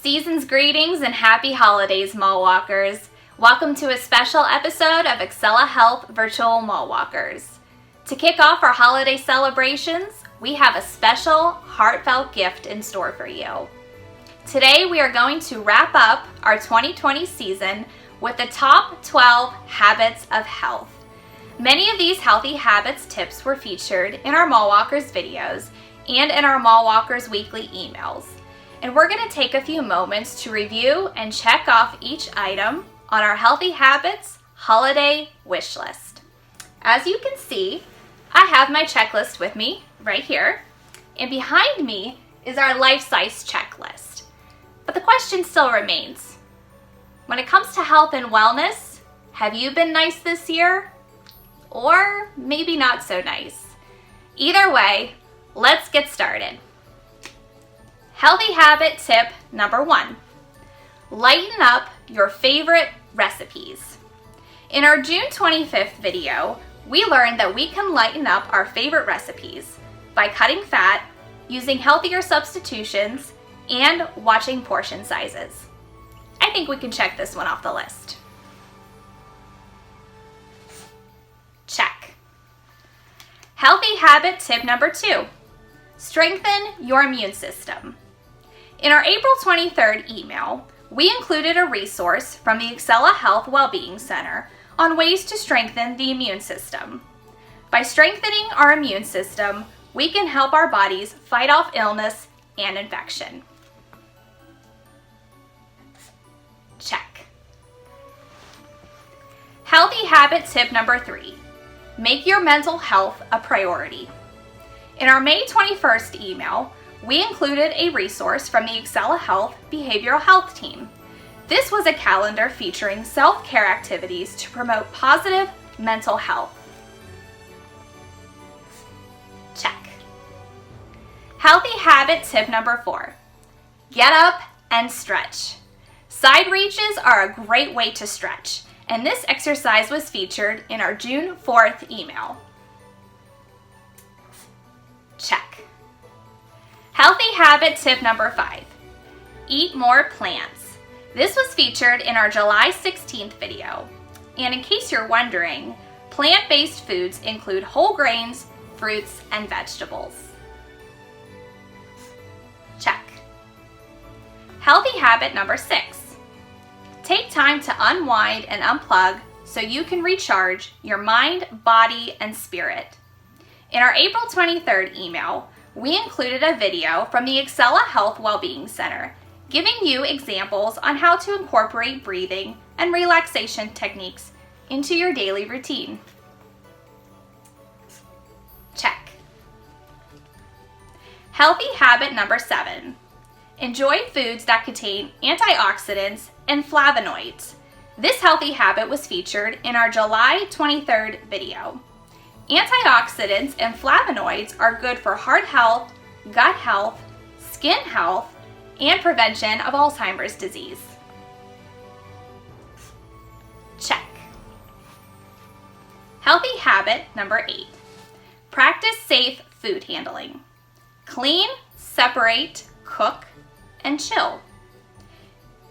Season's greetings and happy holidays, mall walkers. Welcome to a special episode of Excela Health Virtual Mall Walkers. To kick off our holiday celebrations, we have a special, heartfelt gift in store for you. Today, we are going to wrap up our 2020 season with the top 12 habits of health. Many of these healthy habits tips were featured in our Mall Walkers videos and in our Mall Walkers weekly emails. And we're going to take a few moments to review and check off each item on our Healthy Habits holiday wish list. As you can see, I have my checklist with me right here, and behind me is our life-size checklist. But the question still remains. When it comes to health and wellness, have you been nice this year? Or maybe not so nice. Either way, let's get started. Healthy habit tip number 1. Lighten up your favorite recipes. In our June 25th video, we learned that we can lighten up our favorite recipes by cutting fat, using healthier substitutions, and watching portion sizes. I think we can check this one off the list. Check. Healthy habit tip number 2. Strengthen your immune system. In our April 23rd email, we included a resource from the Excela Health Wellbeing Center on ways to strengthen the immune system. By strengthening our immune system, we can help our bodies fight off illness and infection. Check. Healthy habit tip number 3. Make your mental health a priority. In our May 21st email, we included a resource from the Excela Health Behavioral Health team. This was a calendar featuring self-care activities to promote positive mental health. Check. Healthy habit tip number 4. Get up and stretch. Side reaches are a great way to stretch, and this exercise was featured in our June 4th email. Check. Healthy habit tip number 5. Eat more plants. This was featured in our July 16th video. And in case you're wondering, plant-based foods include whole grains, fruits, and vegetables. Check. Healthy habit number 6. Take time to unwind and unplug so you can recharge your mind, body, and spirit. In our April 23rd email, we included a video from the Excela Health Wellbeing Center, giving you examples on how to incorporate breathing and relaxation techniques into your daily routine. Check. Healthy habit number 7. Enjoy foods that contain antioxidants and flavonoids. This healthy habit was featured in our July 23rd video. Antioxidants and flavonoids are good for heart health, gut health, skin health, and prevention of Alzheimer's disease. Check. Healthy habit number 8. Practice safe food handling. Clean, separate, cook, and chill.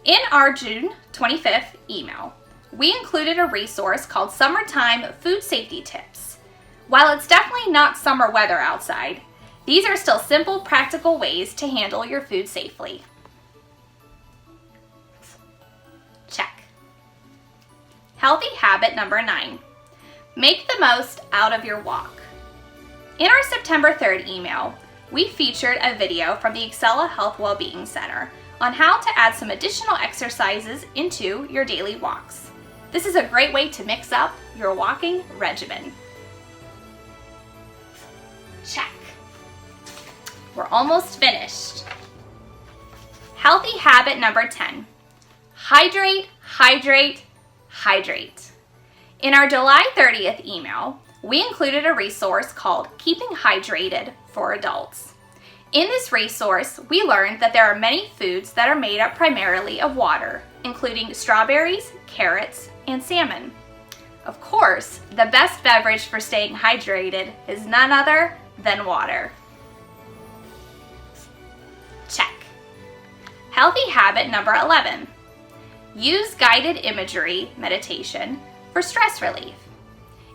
In our June 25th email, we included a resource called Summertime Food Safety Tips. While it's definitely not summer weather outside, these are still simple, practical ways to handle your food safely. Check. Healthy habit number 9. Make the most out of your walk. In our September 3rd email, we featured a video from the Excela Health Wellbeing Center on how to add some additional exercises into your daily walks. This is a great way to mix up your walking regimen. Check. We're almost finished. Healthy habit number 10. Hydrate, hydrate, hydrate. In our July 30th email, we included a resource called Keeping Hydrated for Adults. In this resource, we learned that there are many foods that are made up primarily of water, including strawberries, carrots, and salmon. Of course, the best beverage for staying hydrated is none other than water. Check. Healthy habit number 11. Use guided imagery meditation for stress relief.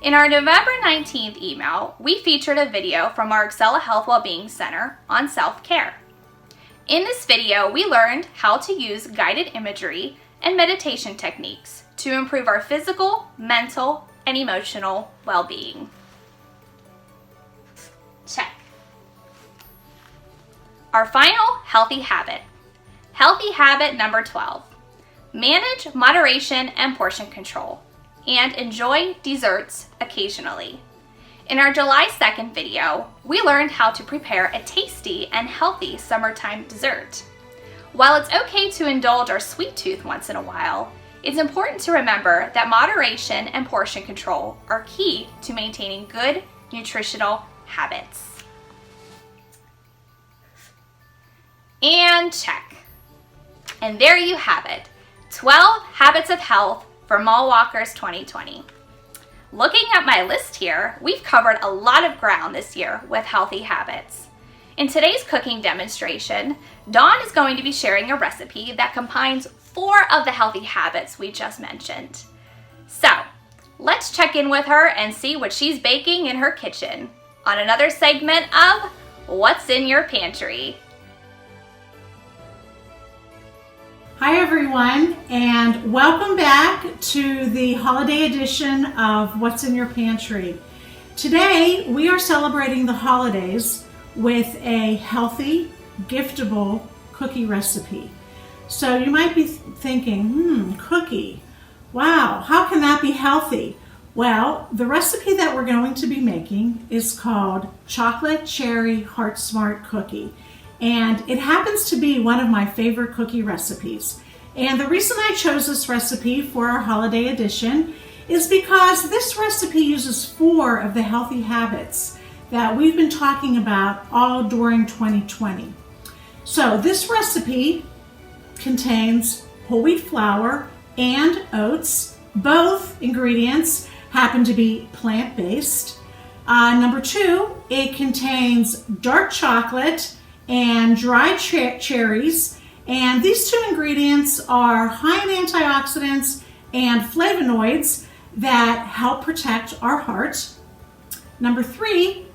In our November 19th email, we featured a video from our Excela Health Wellbeing Center on self-care. In this video, we learned how to use guided imagery and meditation techniques to improve our physical, mental, and emotional well-being. Check. Our final healthy habit. Healthy habit number 12. Manage moderation and portion control, and enjoy desserts occasionally. In our July 2nd video, we learned how to prepare a tasty and healthy summertime dessert. While it's okay to indulge our sweet tooth once in a while, it's important to remember that moderation and portion control are key to maintaining good nutritional habits. And check. And there you have it. 12 Habits of Health for Mall Walkers 2020. Looking at my list here, we've covered a lot of ground this year with healthy habits. In today's cooking demonstration, Dawn is going to be sharing a recipe that combines 4 of the healthy habits we just mentioned. So, let's check in with her and see what she's baking in her kitchen on another segment of What's in Your Pantry. Hi everyone, and welcome back to the holiday edition of What's in Your Pantry. Today we are celebrating the holidays with a healthy, giftable cookie recipe. So you might be thinking, cookie, wow, how can that be healthy? Well, the recipe that we're going to be making is called Chocolate Cherry Heart Smart Cookie. And it happens to be one of my favorite cookie recipes. And the reason I chose this recipe for our holiday edition is because this recipe uses 4 of the healthy habits that we've been talking about all during 2020. So this recipe contains whole wheat flour and oats. Both ingredients happen to be plant-based. Number 2, it contains dark chocolate and dried cherries, and these 2 ingredients are high in antioxidants and flavonoids that help protect our heart. Number 3,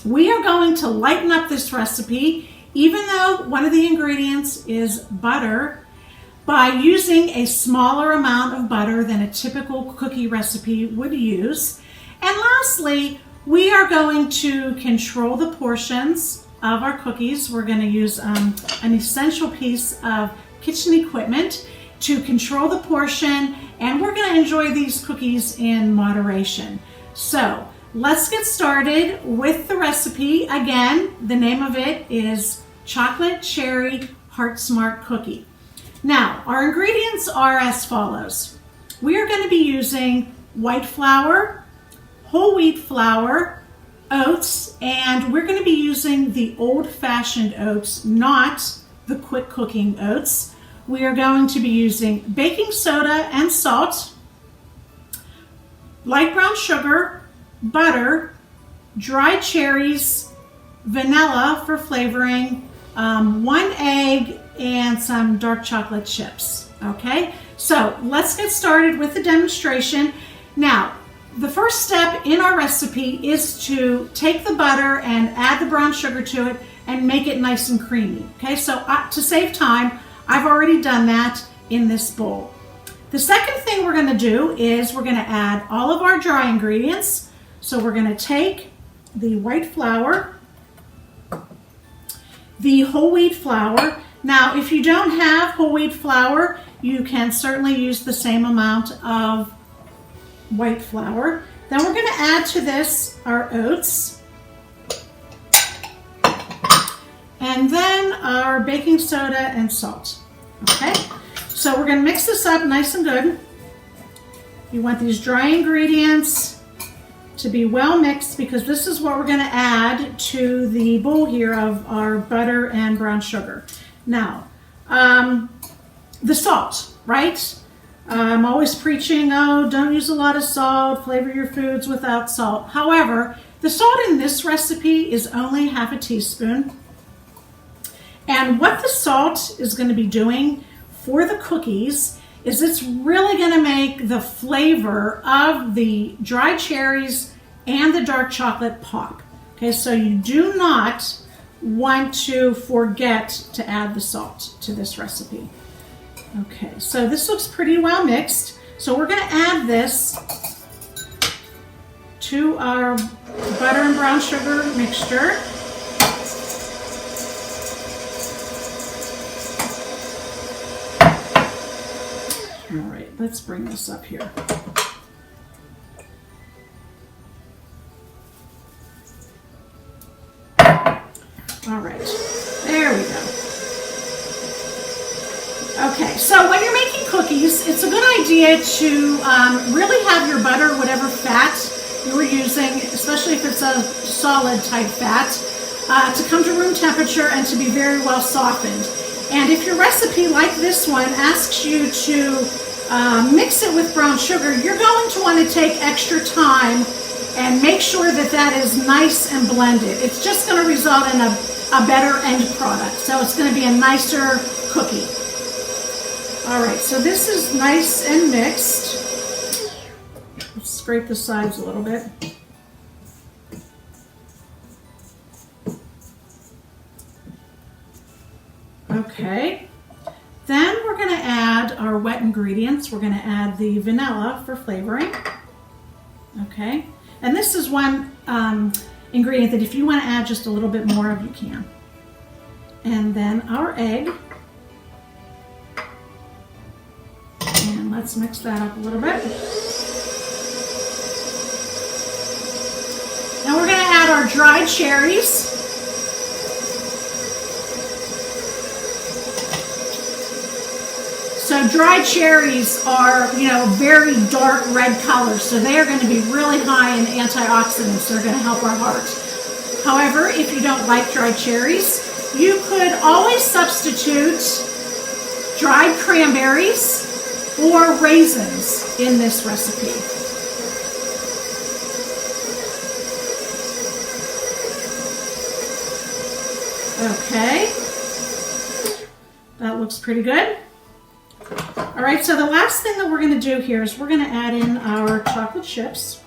we are going to lighten up this recipe, even though one of the ingredients is butter, by using a smaller amount of butter than a typical cookie recipe would use. And lastly, we are going to control the portions of our cookies. We're going to use an essential piece of kitchen equipment to control the portion, and we're going to enjoy these cookies in moderation. So let's get started with the recipe. Again, the name of it is Chocolate Cherry Heart Smart Cookie. Now, our ingredients are as follows. We are going to be using white flour, whole wheat flour, oats, and we're going to be using the old-fashioned oats, not the quick cooking oats. We are going to be using baking soda and salt, light brown sugar, butter, dried cherries, vanilla for flavoring, 1 egg, and some dark chocolate chips. Okay, so let's get started with the demonstration. Now, the first step in our recipe is to take the butter and add the brown sugar to it and make it nice and creamy. Okay, so to save time, I've already done that in this bowl. The second thing we're going to do is we're going to add all of our dry ingredients. So we're going to take the white flour, the whole wheat flour. Now, if you don't have whole wheat flour, you can certainly use the same amount of white flour. Then we're going to add to this our oats, and then our baking soda and salt. Okay, so we're going to mix this up nice and good. You want these dry ingredients to be well mixed, because this is what we're going to add to the bowl here of our butter and brown sugar. Now, the salt, right? I'm always preaching, oh, don't use a lot of salt, flavor your foods without salt. However, the salt in this recipe is only half a teaspoon. And what the salt is going to be doing for the cookies is it's really going to make the flavor of the dried cherries and the dark chocolate pop. Okay, so you do not want to forget to add the salt to this recipe. Okay, so this looks pretty well mixed. So we're going to add this to our butter and brown sugar mixture. All right, let's bring this up here. All right, there we go. Okay, so when you're making cookies, it's a good idea to really have your butter, whatever fat you were using, especially if it's a solid type fat, to come to room temperature and to be very well softened. And if your recipe, like this one, asks you to mix it with brown sugar, you're going to want to take extra time and make sure that that is nice and blended. It's just going to result in a better end product. So it's going to be a nicer cookie. All right, so this is nice and mixed. Let's scrape the sides a little bit. Okay, then we're going to add our wet ingredients. We're going to add the vanilla for flavoring. Okay, and this is one ingredient that if you want to add just a little bit more of, you can. And then our egg. And let's mix that up a little bit. Now we're going to add our dried cherries. So dried cherries are, very dark red color, so they are going to be really high in antioxidants. They're going to help our heart. However, if you don't like dried cherries, you could always substitute dried cranberries or raisins in this recipe. Okay, that looks pretty good. All right, so the last thing that we're going to do here is we're going to add in our chocolate chips.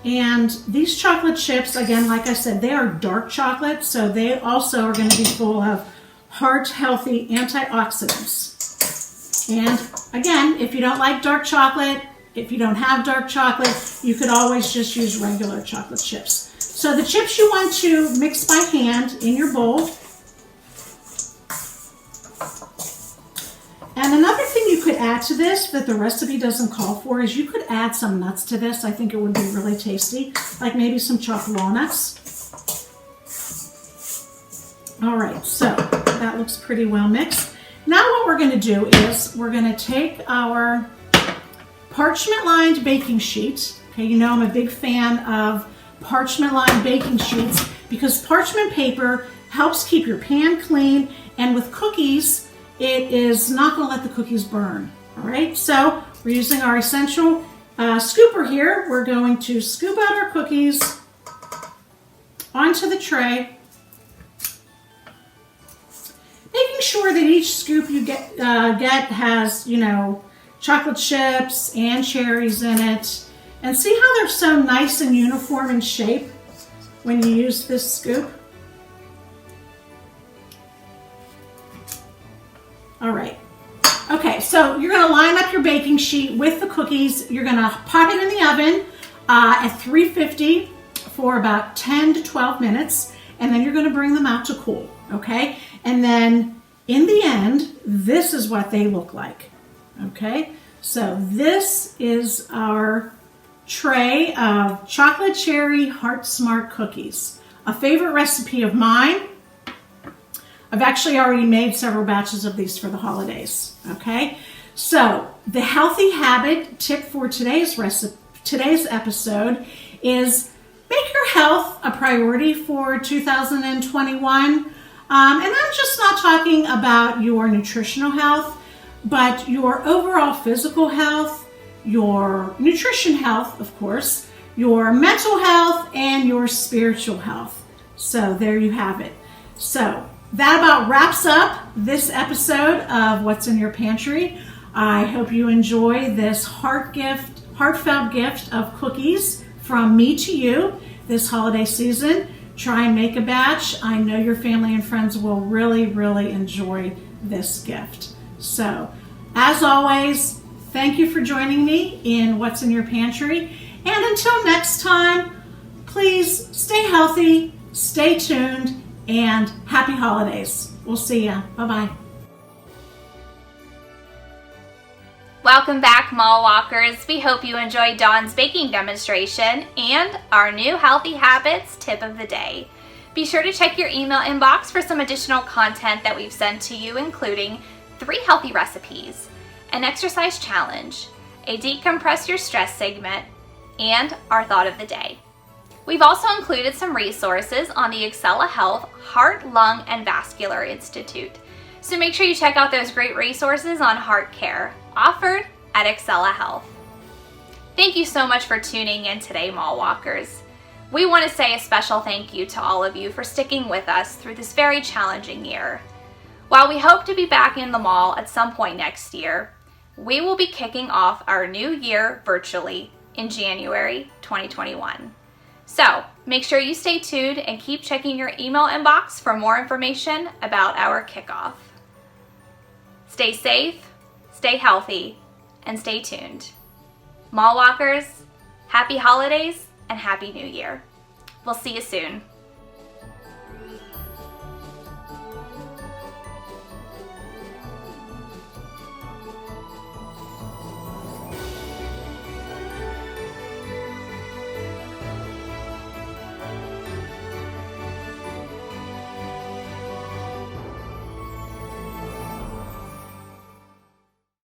And these chocolate chips, again, like I said, they are dark chocolate, so they also are going to be full of heart-healthy antioxidants. And again, if you don't like dark chocolate, if you don't have dark chocolate, you could always just use regular chocolate chips. So the chips you want to mix by hand in your bowl. And another thing you could add to this that the recipe doesn't call for is you could add some nuts to this. I think it would be really tasty, like maybe some chopped walnuts. All right, so that looks pretty well mixed. Now what we're going to do is we're going to take our parchment-lined baking sheet. Okay, you know I'm a big fan of parchment-lined baking sheets because parchment paper helps keep your pan clean, and with cookies, it is not going to let the cookies burn. All right, so we're using our essential scooper here. We're going to scoop out our cookies onto the tray, making sure that each scoop you get has, chocolate chips and cherries in it. And see how they're so nice and uniform in shape when you use this scoop? All right. Okay, so you're going to line up your baking sheet with the cookies. You're going to pop it in the oven at 350 for about 10 to 12 minutes, and then you're going to bring them out to cool, okay? And then in the end, this is what they look like, okay? So this is our tray of chocolate cherry heart smart cookies, a favorite recipe of mine. I've actually already made several batches of these for the holidays, okay? So the healthy habit tip for today's episode is make your health a priority for 2021. And I'm just not talking about your nutritional health, but your overall physical health, your nutrition health, of course, your mental health and your spiritual health. So there you have it. So that about wraps up this episode of What's in Your Pantry. I hope you enjoy this heartfelt gift of cookies from me to you this holiday season. Try and make a batch. I know your family and friends will really, really enjoy this gift. So, as always, thank you for joining me in What's in Your Pantry. And until next time, please stay healthy, stay tuned, and happy holidays. We'll see ya. Bye-bye. Welcome back, Mall Walkers. We hope you enjoyed Dawn's baking demonstration and our new Healthy Habits tip of the day. Be sure to check your email inbox for some additional content that we've sent to you, including 3 healthy recipes, an exercise challenge, a decompress your stress segment, and our thought of the day. We've also included some resources on the Excela Health Heart, Lung, and Vascular Institute. So make sure you check out those great resources on heart care, offered at Excela Health. Thank you so much for tuning in today, Mall Walkers. We want to say a special thank you to all of you for sticking with us through this very challenging year. While we hope to be back in the mall at some point next year, we will be kicking off our new year virtually in January 2021. So make sure you stay tuned and keep checking your email inbox for more information about our kickoff. Stay safe, stay healthy, and stay tuned. Mall Walkers, happy holidays and happy new year. We'll see you soon.